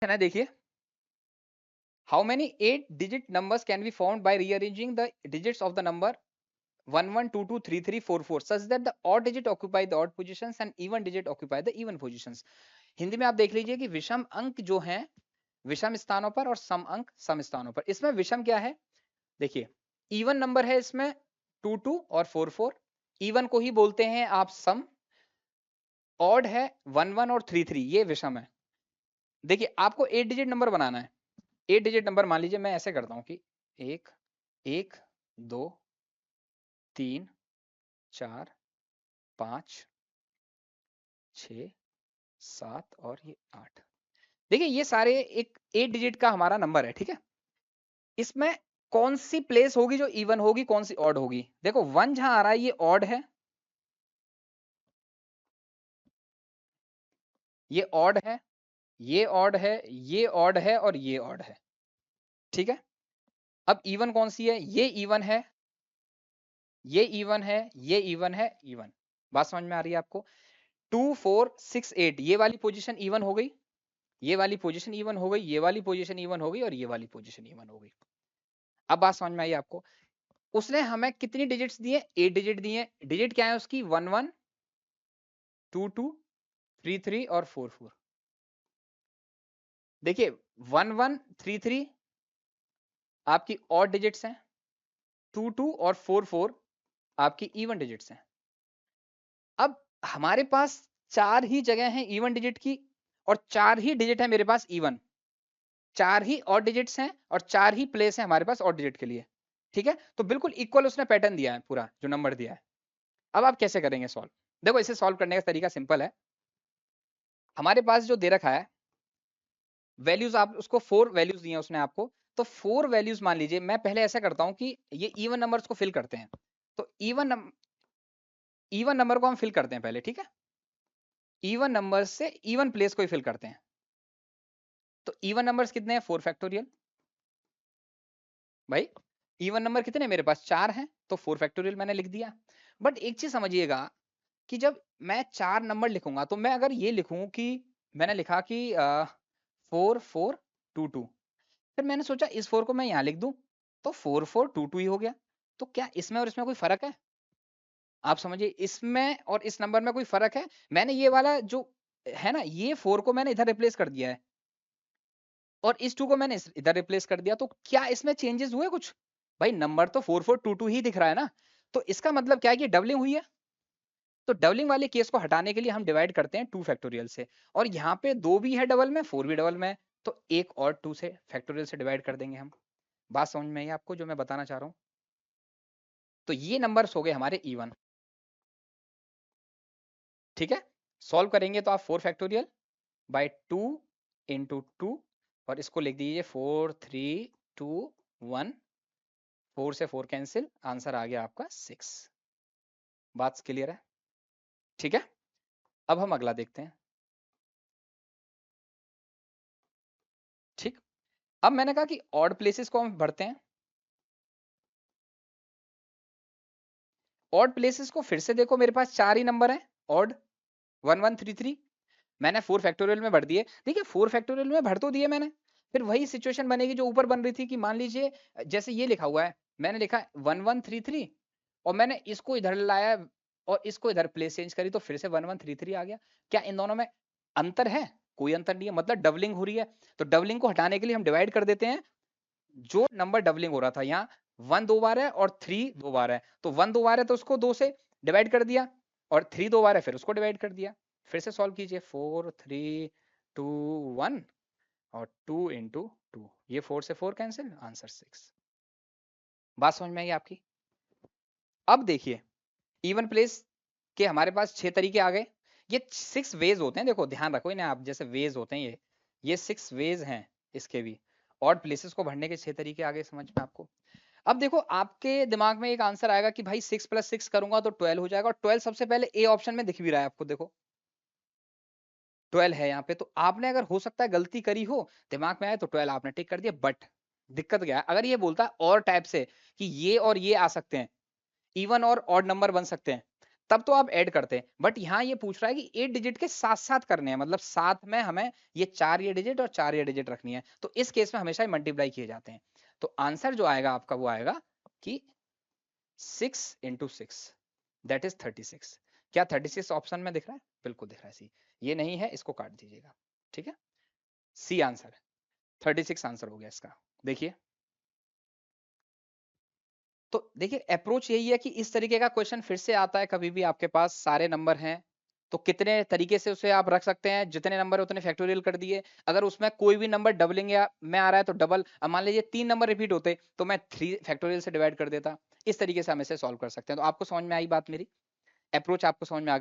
है ना, देखिए how many 8 digit numbers can be found by rearranging the digits of the number 1 1 2 2 3 3 4 4 such that the odd digit occupy the odd positions and even digit occupy the even positions। Hindi में आप देख लीजिए कि विषम अंक जो हैं विषम स्थानों पर और सम अंक सम स्थानों पर। इसमें विषम क्या है, देखिए इवन नंबर है इसमें 2 2 और 4 4। इवन को ही बोलते हैं आप सम। ऑड है 1 1 और 3 3, ये विषम है। देखिए आपको 8 डिजिट नंबर बनाना है। 8 डिजिट नंबर मान लीजिए मैं ऐसे करता हूं कि 1 1 2 3 4 5 6 7 और ये 8। देखिए ये सारे एक 8 डिजिट का हमारा नंबर है, ठीक है। इसमें कौन सी प्लेस होगी जो इवन होगी, कौन सी ऑड होगी। देखो 1 जहां आ रहा है ये ऑड है, ये ऑड है, ये ऑड है, ये ऑड है और ये ऑड है, ठीक है। अब इवन कौन सी है, ये इवन है, ये इवन है, ये इवन है, इवन। बात समझ में आ रही है आपको। 2 4 6 8 ये वाली पोजीशन इवन हो गई, ये वाली पोजीशन इवन हो गई, ये वाली पोजीशन इवन हो गई और ये वाली पोजीशन इवन हो गई। अब बात समझ में आई आपको। उसने हमें कितनी डिजिट्स दिए, 8 डिजिट दिए। डिजिट क्या है उसकी, 1 1 2 2 3 3 और 4 4। देखिए 1 1 3 3 आपकी ऑड डिजिट्स हैं, 2 2 और 4 4 आपकी इवन डिजिट्स हैं। अब हमारे पास 4 ही जगह हैं इवन डिजिट की और 4 ही डिजिट है मेरे पास इवन। 4 ही ऑड डिजिट्स हैं और 4 ही प्लेस है हमारे पास ऑड डिजिट के लिए, ठीक है। तो बिल्कुल इक्वल उसने पैटर्न दिया है, पूरा जो नंबर दिया है। अब आप कैसे करेंगे सॉल्व। देखो इसे सॉल्व करने का तरीका सिंपल है। हमारे पास जो दे रखा है वैल्यूज, आप उसको 4 वैल्यूज दिए उसने आपको, तो 4 वैल्यूज मान लीजिए। मैं पहले ऐसा करता हूं कि ये इवन नंबर्स को फिल करते हैं। तो इवन नंबर को हम फिल करते हैं पहले, ठीक है। इवन नंबर से इवन प्लेस को ही फिल करते हैं। तो इवन नंबर्स कितने हैं, 4 फैक्टोरियल। भाई इवन नंबर कितने मेरे पास 4 हैं, तो 4 फैक्टोरियल मैंने लिख दिया। बट एक चीज समझिएगा कि जब मैं 4 नंबर लिखूंगा तो मैं अगर ये लिखूं कि मैंने लिखा कि 4 4 2 2, फिर मैंने सोचा इस 4 को मैं यहाँ लिख दूं तो 4 4 2 2 ही हो गया। तो क्या इसमें और इसमें कोई फर्क है, आप समझिए। इसमें और इस नंबर में कोई फर्क है। मैंने ये वाला जो है ना, ये 4 को मैंने इधर रिप्लेस कर दिया है और इस 2 को मैंने इधर रिप्लेस कर दिया। तो क्या इसमें चेंजेस हुए कुछ, भाई नंबर तो 4 4 2 2 ही दिख रहा है ना। तो इसका मतलब क्या है कि डबलिंग हुई है। तो डबलिंग वाले केस को हटाने के लिए हम डिवाइड करते हैं 2 फैक्टोरियल से। और यहाँ पे 2 भी है डबल में, 4 भी डबल में है, तो एक और 2 से फैक्टोरियल से डिवाइड कर देंगे हम। बात समझ में आई आपको जो मैं बताना चाह रहा हूँ। तो ये नंबर्स हो गए हमारे इवन, ठीक है। सॉल्व करेंगे तो आप 4 फैक्टोरियल बाय 2 इंटू 2 और इसको लिख दीजिए 4 3 2 1। 4 से 4 कैंसिल, आंसर आ गया आपका 6। बात क्लियर है, ठीक है। अब हम अगला देखते हैं, ठीक। अब मैंने कहा कि ऑड प्लेसेस को हम भरते हैं। ऑड प्लेसेस को फिर से देखो, मेरे पास 4 ही नंबर हैं ऑड, 1 1 3 3। मैंने 4 फैक्टोरियल में भर दिए। देखिए 4 फैक्टोरियल में भर तो दिए मैंने। फिर वही सिचुएशन बनेगी जो ऊपर बन रही थी कि मान लीजिए जैसे ये लिखा हुआ है, मैंने लिखा 1 1 3 3 और मैंने इसको इधर लाया और इसको इधर प्लेस चेंज करी तो फिर से 1 1 3 3 आ गया। क्या इन दोनों में अंतर है, कोई अंतर नहीं है, मतलब डबलिंग हो रही है। तो डबलिंग को हटाने के लिए हम डिवाइड कर देते हैं। जो नंबर डबलिंग हो रहा था, यहाँ 1 2 बार है और 3 2 बार है, तो 1 2 बार है तो उसको 2 से डिवाइड कर दिया और 3 2 बार है फिर उसको डिवाइड कर दिया। फिर से सॉल्व कीजिए, 4 3 2 1 और 2 इंटू 2, ये 4 से 4 कैंसिल, आंसर 6। बात समझ में आई आपकी। अब देखिए इवन प्लेस के हमारे पास 6 तरीके आ गए। ये 6 वेज होते हैं, देखो ध्यान रखो ना आप, जैसे वेज होते हैं ये 6 वेज हैं इसके भी। ऑड प्लेसेस को भरने के 6 तरीके आ गए समझ में आपको। अब देखो आपके दिमाग में एक आंसर आएगा कि भाई 6 + 6 करूंगा तो 12 हो जाएगा, और 12 सबसे पहले ए ऑप्शन में दिख भी रहा है आपको, देखो 12 है यहाँ पे। तो आपने अगर हो सकता है गलती करी हो, दिमाग में आए तो 12 आपने टिक कर दिया। बट दिक्कत क्या है, अगर ये बोलता है और टाइप से कि ये और ये आ सकते हैं, इवन और ऑड नंबर बन सकते हैं, तब तो आप ऐड करते हैं, बट यहाँ ये पूछ रहा है कि 8 डिजिट के साथ साथ करने हैं, मतलब साथ में हमें ये 4 ये डिजिट और 4 ये डिजिट रखनी है, तो इस केस में हमेशा मल्टीप्लाई किए जाते हैं। तो आंसर जो आएगा आपका वो आएगा कि 6 इंटू 6 दैट इज 36। क्या 36 ऑप्शन में दिख रहा है? बिल्कुल दिख रहा है सी। ये नहीं है, इसको काट दीजिएगा, ठीक है। सी आंसर, 36 आंसर हो गया इसका। देखिए, तो देखिए अप्रोच यही है कि इस तरीके का क्वेश्चन फिर से आता है, कभी भी आपके पास सारे नंबर हैं तो कितने तरीके से उसे आप रख सकते हैं, जितने नंबर है उतने फैक्टोरियल कर दिए। अगर उसमें कोई भी नंबर डबलिंग या में आ रहा है तो डबल, अब मान लीजिए 3 नंबर रिपीट होते तो मैं 3 फैक्टोरियल से डिवाइड कर देता। इस तरीके से हम इसे सॉल्व कर सकते हैं। तो आपको समझ में आई बात मेरी? अप्रोच आपको समझ में आ